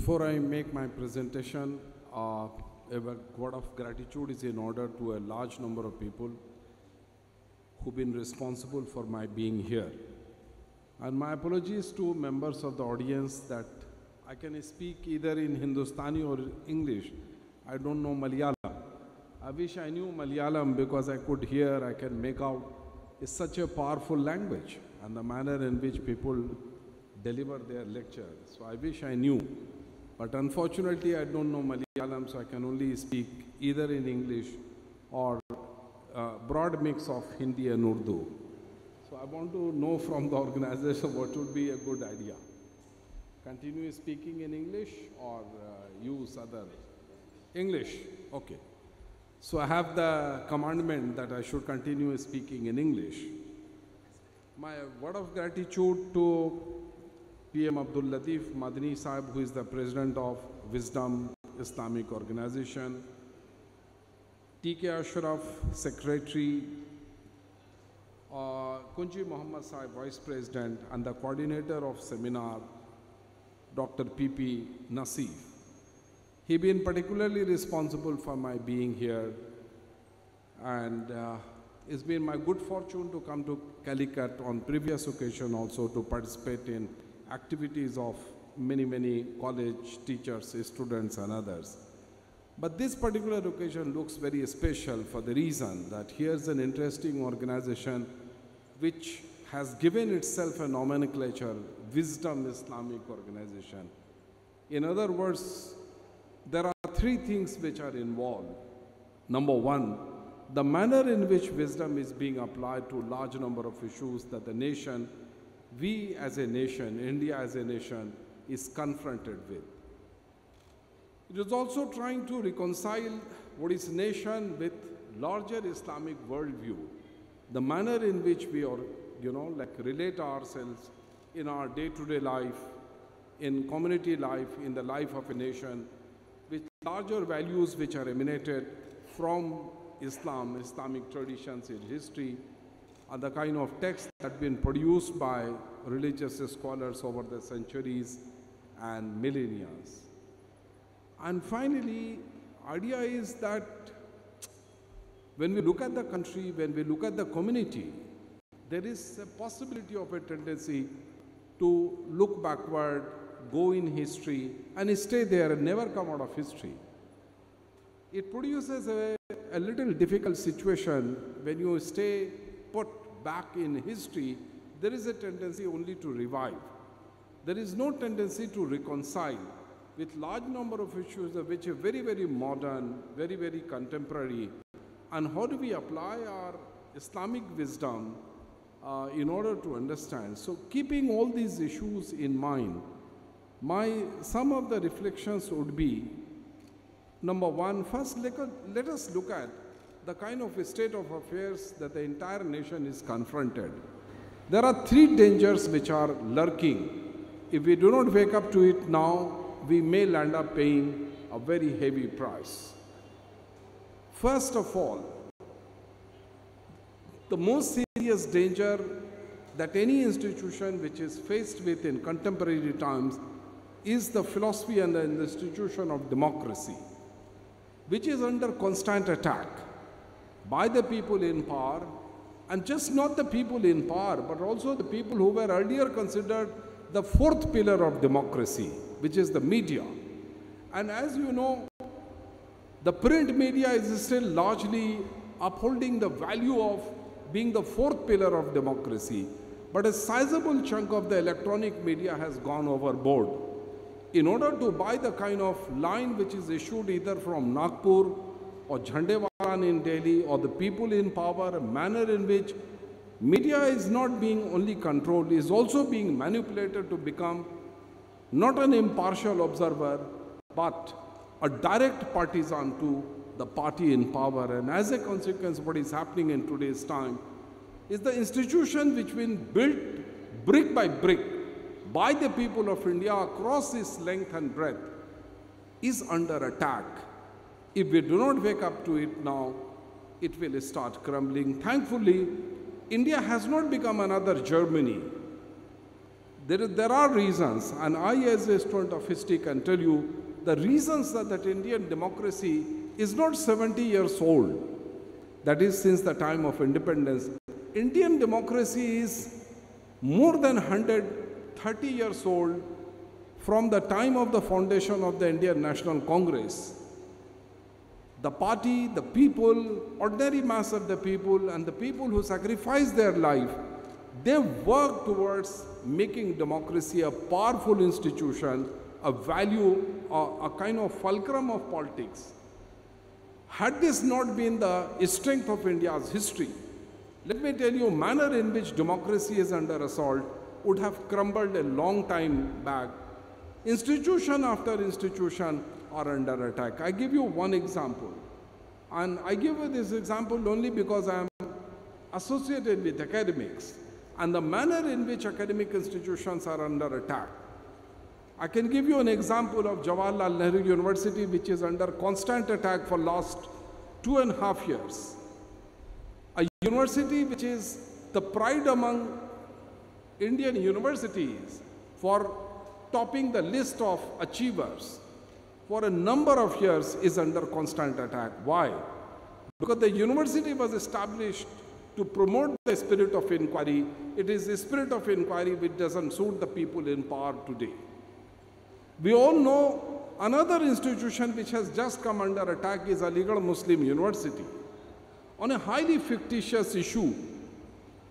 Before I make my presentation, a word of gratitude is in order to a large number of people who've been responsible for my being here. And my apologies to members of the audience that I can speak either in Hindustani or English. I don't know Malayalam. I wish I knew Malayalam because I could hear, I can make out. It's such a powerful language and the manner in which people deliver their lecture. So I wish I knew. But unfortunately, I don't know Malayalam, so I can only speak either in English or a broad mix of Hindi and Urdu. So I want to know from the organization what would be a good idea. Continue speaking in English or use other? English, okay. So I have the commandment that I should continue speaking in English. My word of gratitude to PM Abdul Latif Madani Sahib, who is the president of Wisdom Islamic Organization, TK Ashraf, secretary, Kunji Muhammad Sahib, vice president, and the coordinator of seminar, Dr. PP Nasif. He been particularly responsible for my being here, and it's been my good fortune to come to Calicut on previous occasion also to participate in activities of many college teachers, students and others. But this particular occasion looks very special for the reason that here's an interesting organization which has given itself a nomenclature, Wisdom Islamic Organization. In other words, there are three things which are involved. Number one, the manner in which wisdom is being applied to a large number of issues that the nation, we as a nation, India as a nation, is confronted with. It is also trying to reconcile what is nation with larger Islamic worldview, the manner in which we are, relate ourselves in our day-to-day life, in community life, in the life of a nation, with larger values which are emanated from Islam, Islamic traditions in history, and the kind of texts that have been produced by religious scholars over the centuries and millennia. And finally, idea is that when we look at the country, when we look at the community, there is a possibility of a tendency to look backward, go in history, and stay there and never come out of history. It produces a little difficult situation when you stay put back in history. There is a tendency only to revive. There is no tendency to reconcile with large number of issues which are very modern, very contemporary. And how do we apply our Islamic wisdom in order to understand? So keeping all these issues in mind, some of the reflections would be, number one, first let us look at the kind of state of affairs that the entire nation is confronted. There are three dangers which are lurking. If we do not wake up to it now, we may land up paying a very heavy price. First of all, the most serious danger that any institution which is faced with in contemporary times is the philosophy and the institution of democracy, which is under constant attack by the people in power, and just not the people in power, but also the people who were earlier considered the fourth pillar of democracy, which is the media. And as you know, the print media is still largely upholding the value of being the fourth pillar of democracy, but a sizable chunk of the electronic media has gone overboard. In order to buy the kind of line which is issued either from Nagpur or Jhandewalan in Delhi or the people in power, a manner in which media is not being only controlled, is also being manipulated to become not an impartial observer, but a direct partisan to the party in power. And as a consequence, what is happening in today's time is the institution which has been built brick by brick by the people of India across its length and breadth is under attack. If we do not wake up to it now, it will start crumbling. Thankfully, India has not become another Germany. There are reasons, and I as a student of history can tell you the reasons that Indian democracy is not 70 years old. That is since the time of independence. Indian democracy is more than 130 years old from the time of the foundation of the Indian National Congress. The party, the people, ordinary mass of the people, and the people who sacrifice their life, they work towards making democracy a powerful institution, a value, a kind of fulcrum of politics. Had this not been the strength of India's history, let me tell you, manner in which democracy is under assault would have crumbled a long time back. Institution after institution are under attack. I give you one example. And I give you this example only because I am associated with academics and the manner in which academic institutions are under attack. I can give you an example of Jawaharlal Nehru University, which is under constant attack for last 2.5 years. A university which is the pride among Indian universities for topping the list of achievers for a number of years is under constant attack. Why? Because the university was established to promote the spirit of inquiry. It is the spirit of inquiry which doesn't suit the people in power today. We all know another institution which has just come under attack is Aligarh Muslim University on a highly fictitious issue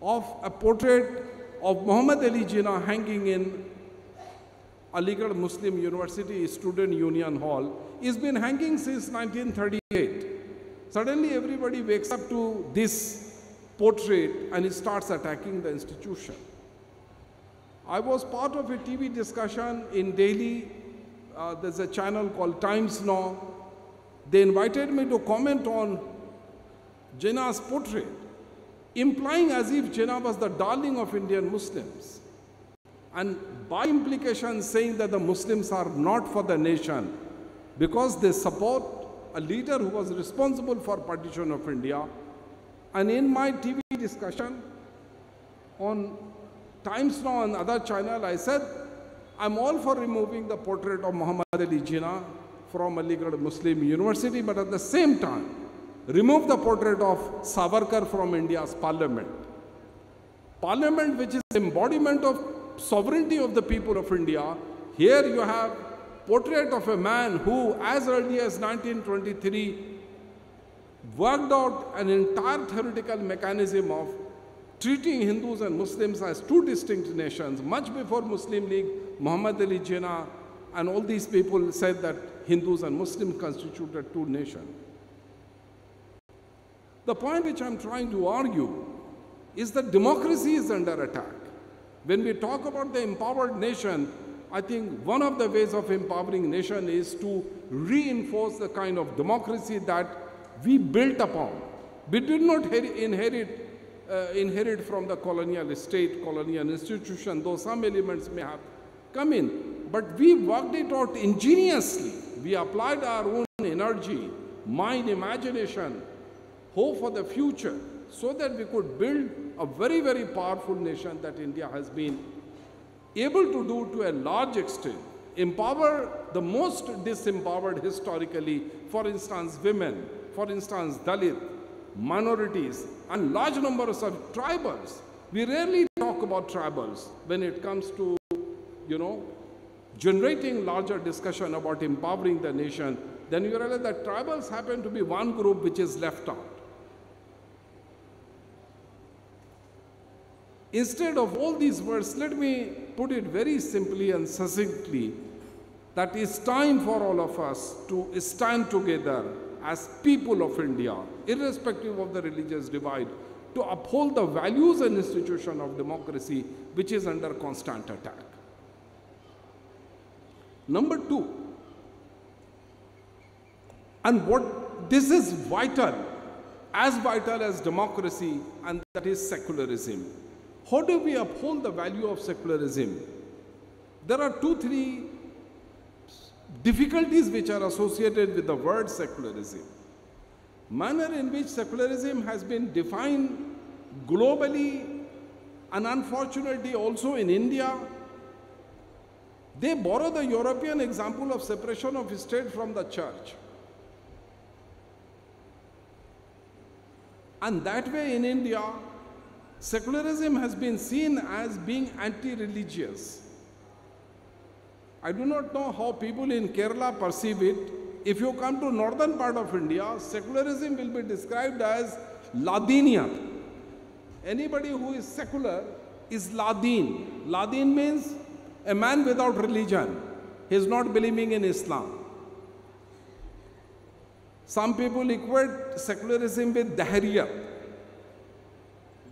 of a portrait of Muhammad Ali Jinnah hanging in Aligarh Muslim University Student Union Hall. It's been hanging since 1938. Suddenly everybody wakes up to this portrait and it starts attacking the institution. I was part of a TV discussion in Delhi. There's a channel called Times Now. They invited me to comment on Jinnah's portrait, implying as if Jinnah was the darling of Indian Muslims. And by implication saying that the Muslims are not for the nation because they support a leader who was responsible for partition of India. And in my TV discussion on Times Now and other channel, I said, I'm all for removing the portrait of Muhammad Ali Jinnah from Aligarh Muslim University, but at the same time, remove the portrait of Savarkar from India's parliament. Parliament, which is embodiment of sovereignty of the people of India. Here you have portrait of a man who, as early as 1923, worked out an entire theoretical mechanism of treating Hindus and Muslims as two distinct nations. Much before Muslim League, Muhammad Ali Jinnah and all these people said that Hindus and Muslims constituted two nations. The point which I'm trying to argue is that democracy is under attack. When we talk about the empowered nation, I think one of the ways of empowering nation is to reinforce the kind of democracy that we built upon. We did not inherit from the colonial state, colonial institution, though some elements may have come in. But we worked it out ingeniously. We applied our own energy, mind, imagination, hope for the future, so that we could build a very, very powerful nation that India has been able to do to a large extent. Empower the most disempowered historically, for instance, women, for instance, Dalit, minorities, and large numbers of tribals. We rarely talk about tribals when it comes to, generating larger discussion about empowering the nation. Then you realize that tribals happen to be one group which is left out. Instead of all these words, let me put it very simply and succinctly that it's time for all of us to stand together as people of India, irrespective of the religious divide, to uphold the values and institution of democracy, which is under constant attack. Number two, and what this is vital as democracy, and that is secularism. How do we uphold the value of secularism? There are 2-3 difficulties which are associated with the word secularism. Manner in which secularism has been defined globally and unfortunately also in India They borrow the European example of separation of state from the church. And that way in India, secularism has been seen as being anti-religious. I do not know how people in Kerala perceive it. If you come to northern part of India, secularism will be described as Ladinian. Anybody who is secular is Ladin. Ladin means a man without religion. He is not believing in Islam. Some people equate secularism with Dahriyat.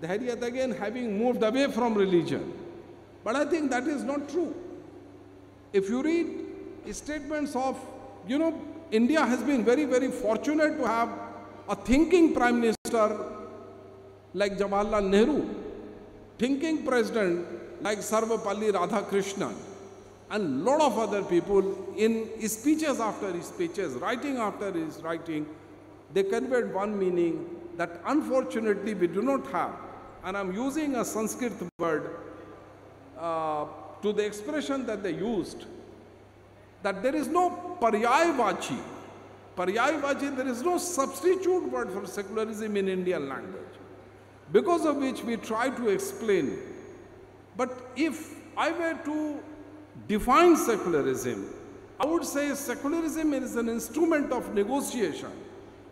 Dahriyat again having moved away from religion. But I think that is not true. If you read statements of, India has been very, very fortunate to have a thinking Prime Minister like Jawaharlal Nehru, thinking President like Sarvapalli Radhakrishnan, and lot of other people in speeches after his speeches, writing after his writing, they conveyed one meaning that unfortunately we do not have. And I'm using a Sanskrit word to the expression that they used, that there is no paryayvachi. Paryayvachi, there is no substitute word for secularism in Indian language, because of which we try to explain. But if I were to define secularism, I would say secularism is an instrument of negotiation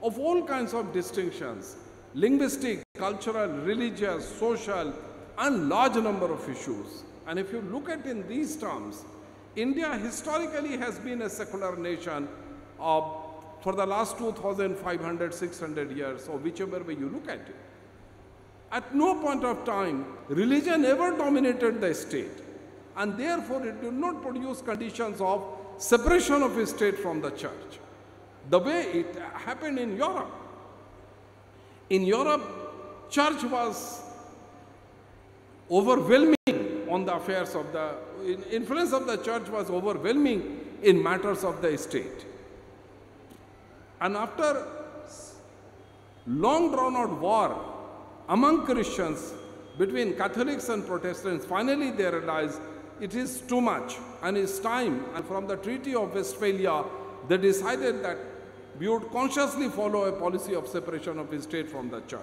of all kinds of distinctions, linguistic, cultural, religious, social, and large number of issues. And if you look at in these terms, India historically has been a secular nation for the last 2,500, 600 years, or whichever way you look at it. At no point of time, religion ever dominated the state, and therefore it did not produce conditions of separation of the state from the church, the way it happened in Europe. In Europe, church was overwhelming on the affairs of the, influence of the church was overwhelming in matters of the state. And after long drawn out war among Christians, between Catholics and Protestants, finally they realized it is too much and it's time. And from the Treaty of Westphalia, they decided that we would consciously follow a policy of separation of the state from the church.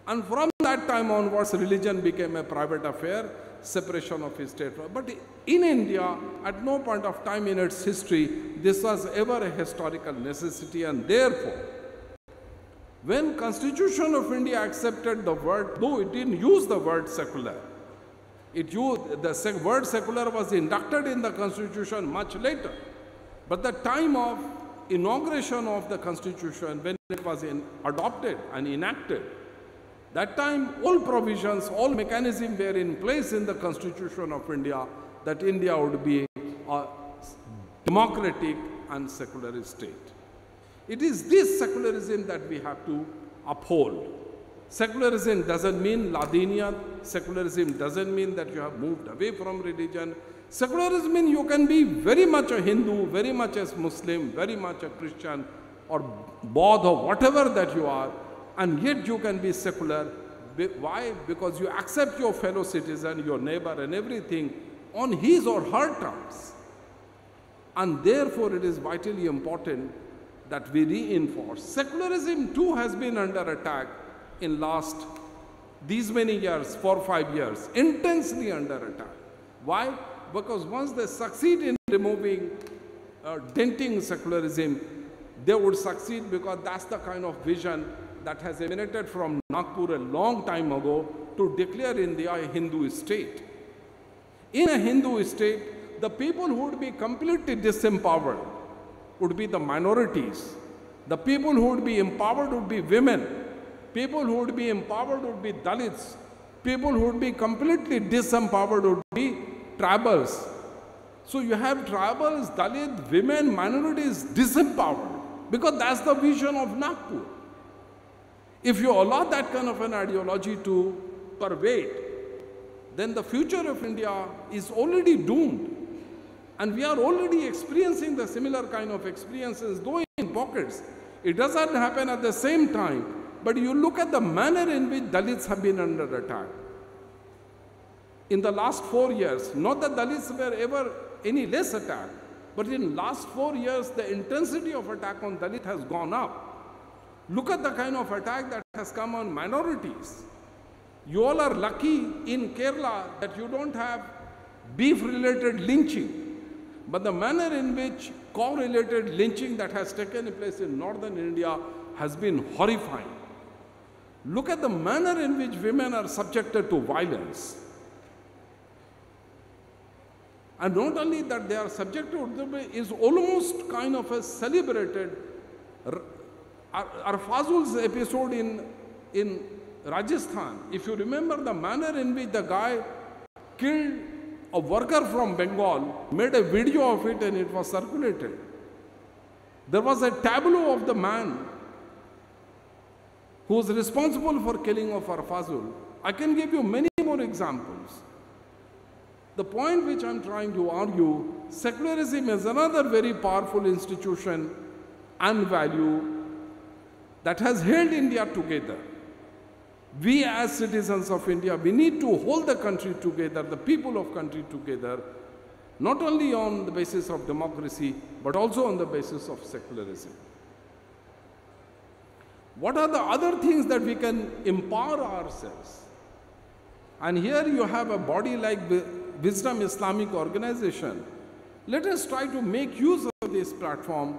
And from that time onwards, religion became a private affair, separation of the state. But in India, at no point of time in its history, this was ever a historical necessity, and therefore, when Constitution of India accepted the word, though it didn't use the word secular, it used, the word secular was inducted in the Constitution much later. But the time of inauguration of the Constitution, when it was adopted and enacted, that time all provisions, all mechanisms were in place in the Constitution of India that India would be a democratic and secular state. It is this secularism that we have to uphold. Secularism doesn't mean Ladinian. Secularism doesn't mean that you have moved away from religion. Secularism means you can be very much a Hindu, very much as Muslim, very much a Christian, or Bauddha, or whatever that you are, and yet you can be secular. Why? Because you accept your fellow citizen, your neighbor, and everything on his or her terms. And therefore, it is vitally important that we reinforce. Secularism too has been under attack in last these many years, 4 or 5 years, intensely under attack. Why? Because once they succeed in removing, denting secularism, they would succeed, because that's the kind of vision that has emanated from Nagpur a long time ago to declare India a Hindu state. In a Hindu state, the people who would be completely disempowered would be the minorities. The people who would be empowered would be women. People who would be empowered would be Dalits. People who would be completely disempowered would be tribals. So you have tribals, Dalit, women, minorities disempowered, because that's the vision of Nagpur. If you allow that kind of an ideology to pervade, then the future of India is already doomed. And we are already experiencing the similar kind of experiences, though in pockets. It doesn't happen at the same time, but you look at the manner in which Dalits have been under attack. In the last 4 years, not that Dalits were ever any less attack. But in last 4 years, the intensity of attack on Dalit has gone up. Look at the kind of attack that has come on minorities. You all are lucky in Kerala that you don't have beef-related lynching. But the manner in which cow-related lynching that has taken place in northern India has been horrifying. Look at the manner in which women are subjected to violence. And not only that they are subjected to it, is almost kind of a celebrated. Arfazul's episode in Rajasthan, if you remember the manner in which the guy killed a worker from Bengal, made a video of it and it was circulated. There was a tableau of the man who was responsible for killing of Arfazul. I can give you many more examples. The point which I'm trying to argue, secularism is another very powerful institution and value that has held India together. We as citizens of India, we need to hold the country together, the people of country together, not only on the basis of democracy, but also on the basis of secularism. What are the other things that we can empower ourselves? And here you have a body like Wisdom Islamic Organization. Let us try to make use of this platform,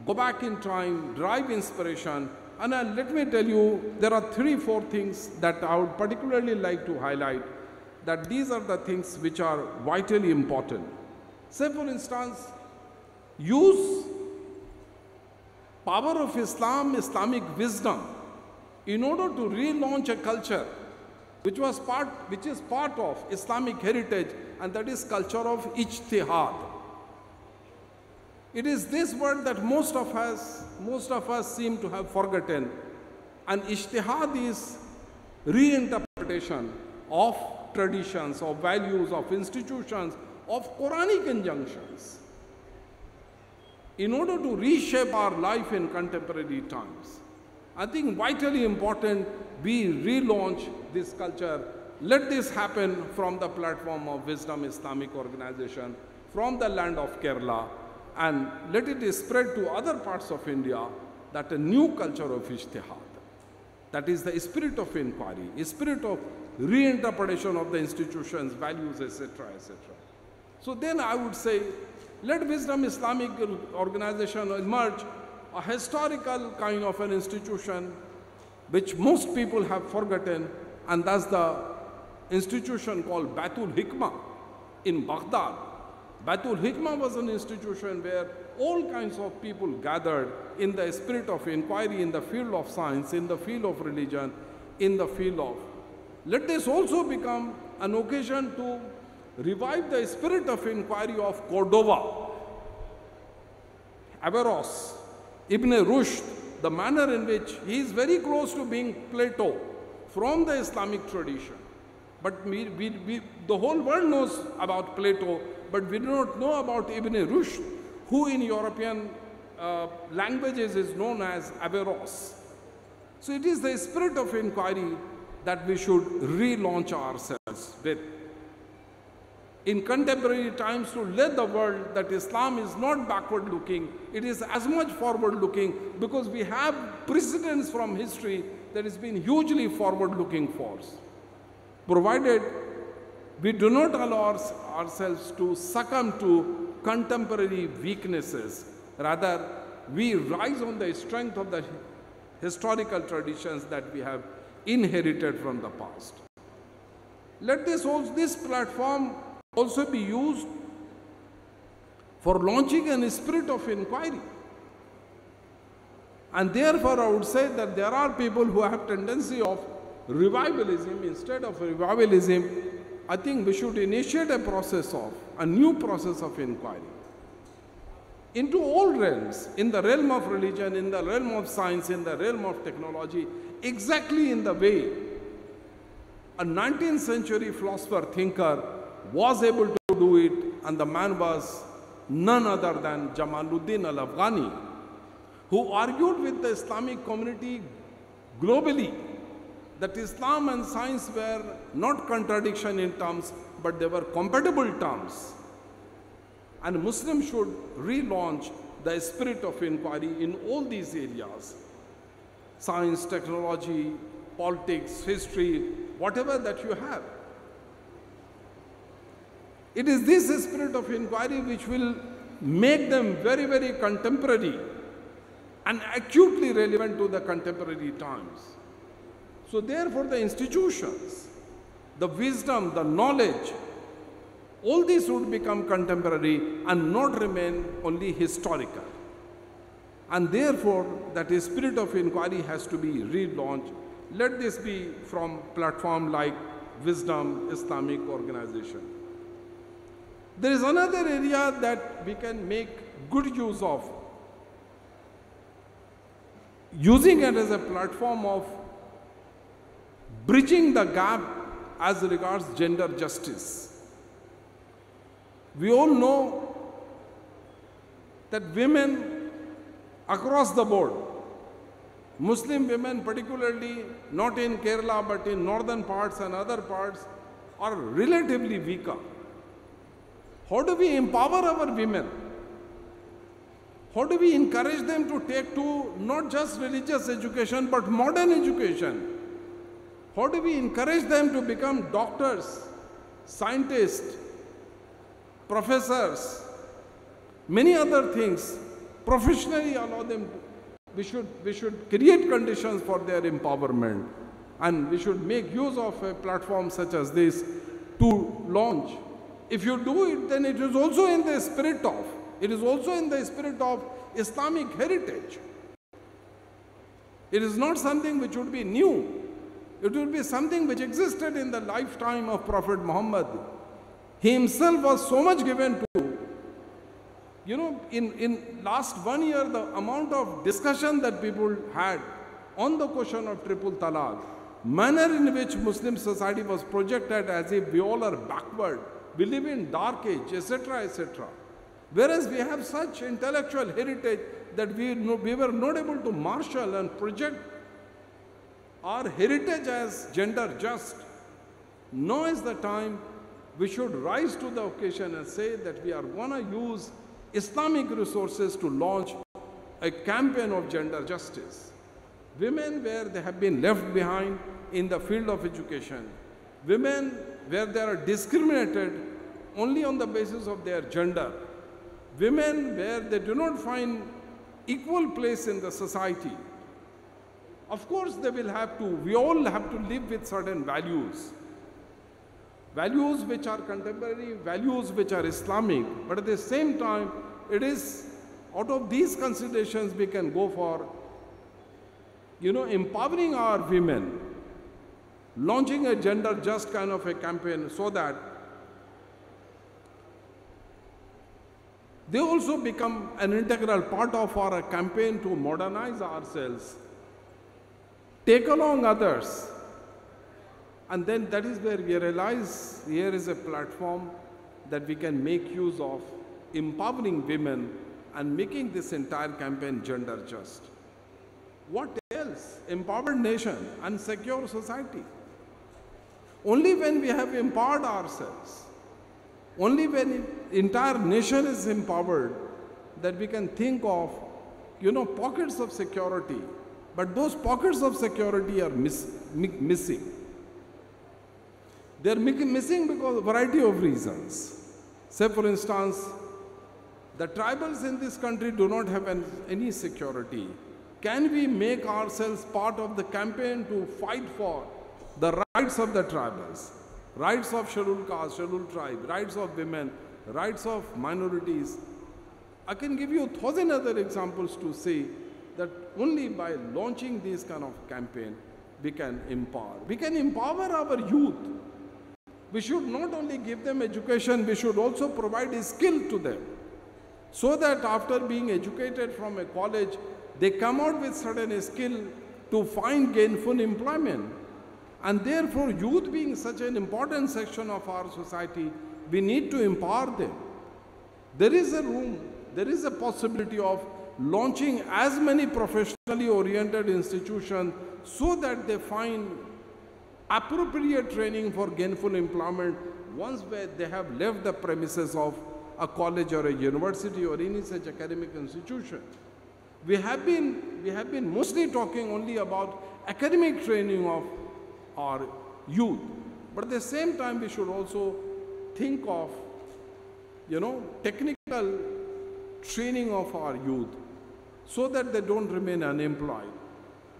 go back in time, drive inspiration, and let me tell you, there are 3-4 things that I would particularly like to highlight, that these are the things which are vitally important. Say for instance, use power of Islam, Islamic wisdom, in order to relaunch a culture which is part of Islamic heritage, and that is culture of ijtihad. It is this word that most of us seem to have forgotten. And ijtihad is reinterpretation of traditions, of values, of institutions, of Quranic injunctions, in order to reshape our life in contemporary times. I think vitally important we relaunch this culture. Let this happen from the platform of Wisdom Islamic Organization, from the land of Kerala, and let it spread to other parts of India, that a new culture of ijtihad, that is the spirit of inquiry, a spirit of reinterpretation of the institutions, values, etc., etc. So then I would say, let Wisdom Islamic Organization emerge, a historical kind of an institution which most people have forgotten, and that's the institution called Baitul Hikmah in Baghdad. Baitul Hikmah was an institution where all kinds of people gathered in the spirit of inquiry, in the field of science, in the field of religion, in the field of... Let this also become an occasion to revive the spirit of inquiry of Cordova, Averroes, Ibn Rushd, the manner in which he is very close to being Plato from the Islamic tradition. But the whole world knows about Plato, but we do not know about Ibn Rushd, who in European languages is known as Averroes. So it is the spirit of inquiry that we should relaunch ourselves with. In contemporary times, to let the world that Islam is not backward looking, it is as much forward looking, because we have precedents from history that has been hugely forward looking force. Provided we do not allow ourselves to succumb to contemporary weaknesses, rather we rise on the strength of the historical traditions that we have inherited from the past. Let this platform also be used for launching a spirit of inquiry. And therefore I would say that there are people who have tendency of revivalism. Instead of revivalism, I think we should initiate a new process of inquiry into all realms, in the realm of religion, in the realm of science, in the realm of technology, exactly in the way a 19th century philosopher thinker was able to do it, and the man was none other than Jamaluddin al-Afghani, who argued with the Islamic community globally that Islam and science were not contradiction in terms, but they were compatible terms. And Muslims should relaunch the spirit of inquiry in all these areas. Science, technology, politics, history, whatever that you have. It is this spirit of inquiry which will make them very, very contemporary and acutely relevant to the contemporary times. So therefore the institutions, the wisdom, the knowledge, all these would become contemporary and not remain only historical. And therefore that spirit of inquiry has to be relaunched. Let this be from platform like Wisdom Islamic Organization. There is another area that we can make good use of, using it as a platform of bridging the gap as regards gender justice. We all know that women across the board, Muslim women particularly, not in Kerala but in northern parts and other parts, are relatively weaker. How do we empower our women? How do we encourage them to take to not just religious education but modern education? How do we encourage them to become doctors, scientists, professors, many other things, professionally allow them to, we should create conditions for their empowerment, and we should make use of a platform such as this to launch. If you do it, then it is also in the spirit of, Islamic heritage. It is not something which would be new. It would be something which existed in the lifetime of Prophet Muhammad. He himself was so much given to, in last 1 year, the amount of discussion that people had on the question of triple talaq, manner in which Muslim society was projected as if we all are backward, we live in dark age, etc., etc. Whereas we have such intellectual heritage that we were not able to marshal and project our heritage as gender just. Now is the time we should rise to the occasion and say that we are going to use Islamic resources to launch a campaign of gender justice. Women where they have been left behind in the field of education, women where they are discriminated only on the basis of their gender, women where they do not find equal place in the society. Of course we all have to live with certain values. Values which are contemporary, values which are Islamic, but at the same time, it is out of these considerations we can go for, empowering our women, launching a gender just kind of a campaign so that they also become an integral part of our campaign to modernize ourselves, take along others. And then that is where we realize here is a platform that we can make use of, empowering women and making this entire campaign gender just. What else? Empowered nation and secure society. Only when we have empowered ourselves, only when the entire nation is empowered, that we can think of, pockets of security. But those pockets of security are missing. They are missing because of a variety of reasons. Say for instance, the tribals in this country do not have any security. Can we make ourselves part of the campaign to fight for the rights of the tribals, rights of scheduled caste, scheduled tribe, rights of women, rights of minorities? I can give you 1,000 other examples to say that only by launching this kind of campaign, we can empower. We can empower our youth. We should not only give them education, we should also provide a skill to them, so that after being educated from a college, they come out with certain skill to find gainful employment. And therefore, youth being such an important section of our society, we need to empower them. There is a room, there is a possibility of launching as many professionally oriented institutions so that they find appropriate training for gainful employment once they have left the premises of a college or a university or any such academic institution. We have been mostly talking only about academic training of our youth, but at the same time we should also think of, technical training of our youth so that they don't remain unemployed.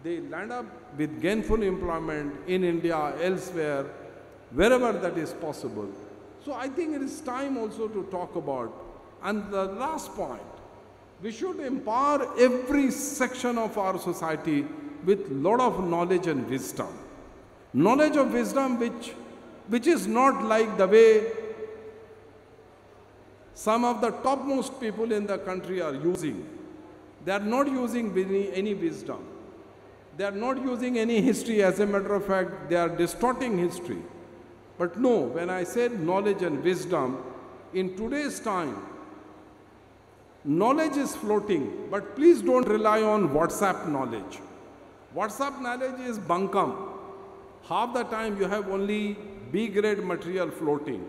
They land up with gainful employment in India, elsewhere, wherever that is possible. So I think it is time also to talk about. And the last point, we should empower every section of our society with lot of knowledge and wisdom. Knowledge of wisdom which is not like the way some of the topmost people in the country are using. They are not using any wisdom. They are not using any history. As a matter of fact, they are distorting history. But no, when I said knowledge and wisdom, in today's time, knowledge is floating, but please don't rely on WhatsApp knowledge. WhatsApp knowledge is bunkum. Half the time you have only B-grade material floating.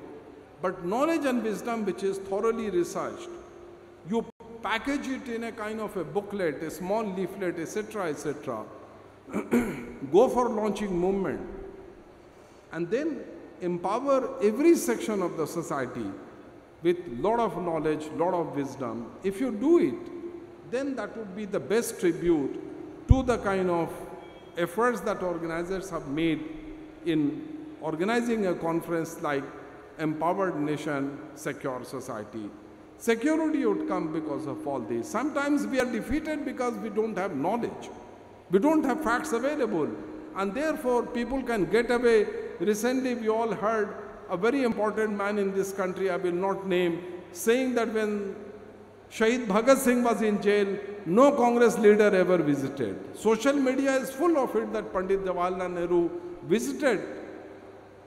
But knowledge and wisdom which is thoroughly researched, you package it in a kind of a booklet, a small leaflet, etc., etc. Go for launching movement. And then empower every section of the society with lot of knowledge, lot of wisdom. If you do it, then that would be the best tribute to the kind of efforts that organizers have made in organizing a conference like Empowered Nation, Secure Society. Security would come because of all this. Sometimes we are defeated because we don't have knowledge. We don't have facts available. And therefore, people can get away. Recently, we all heard a very important man in this country, I will not name, saying that when Shahid Bhagat Singh was in jail, no Congress leader ever visited. Social media is full of it that Pandit Jawaharlal Nehru visited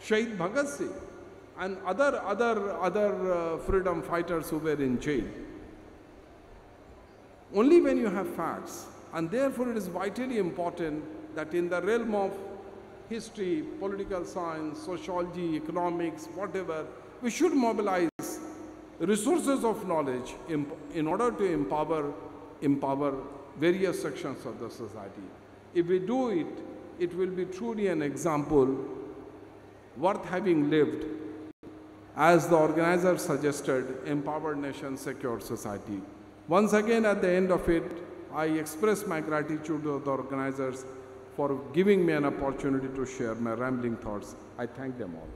Shahid Bhagat Singh and other freedom fighters who were in jail. Only when you have facts, and therefore it is vitally important that in the realm of history, political science, sociology, economics, whatever, we should mobilize resources of knowledge in order to empower various sections of the society. If we do it, it will be truly an example worth having lived. As the organizer suggested, Empowered Nation, Secure Society. Once again, at the end of it, I express my gratitude to the organizers for giving me an opportunity to share my rambling thoughts. I thank them all.